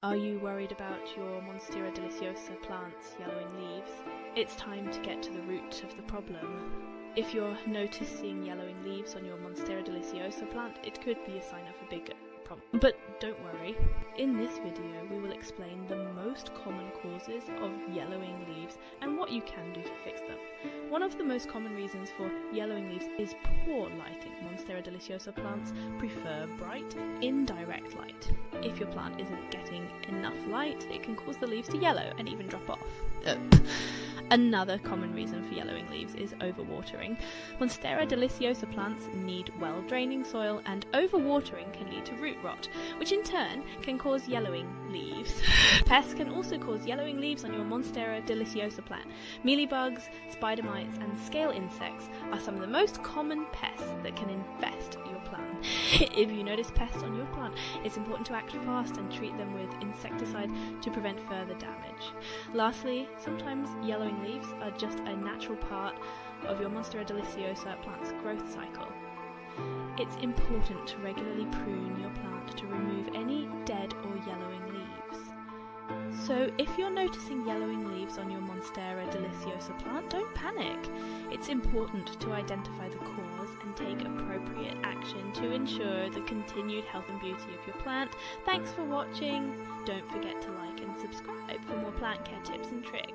Are you worried about your Monstera Deliciosa plant's yellowing leaves? It's time to get to the root of the problem. If you're noticing yellowing leaves on your Monstera Deliciosa plant, it could be a sign of a bigger problem. But don't worry. In this video, we will explain the most common causes of yellowing leaves and what you can do to fix them. One of the most common reasons for yellowing leaves is poor lighting. Monstera Deliciosa plants prefer bright, indirect light. If your plant isn't getting enough light, it can cause the leaves to yellow and even drop off. Another common reason for yellowing leaves is overwatering. Monstera Deliciosa plants need well-draining soil, and overwatering can lead to root rot, which in turn can cause yellowing leaves. Pests can also cause yellowing leaves on your Monstera Deliciosa plant. Mealybugs, spider mites, and scale insects are some of the most common pests that can infest your plant. If you notice pests on your plant, it's important to act fast and treat them with insecticide to prevent further damage. Lastly, sometimes yellowing leaves are just a natural part of your Monstera Deliciosa plant's growth cycle. It's important to regularly prune your plant to remove any dead or yellowing leaves. So if you're noticing yellowing leaves on your Monstera Deliciosa plant, don't panic. It's important to identify the cause and take appropriate action to ensure the continued health and beauty of your plant. Thanks for watching. Don't forget to like and subscribe for more plant care tips and tricks.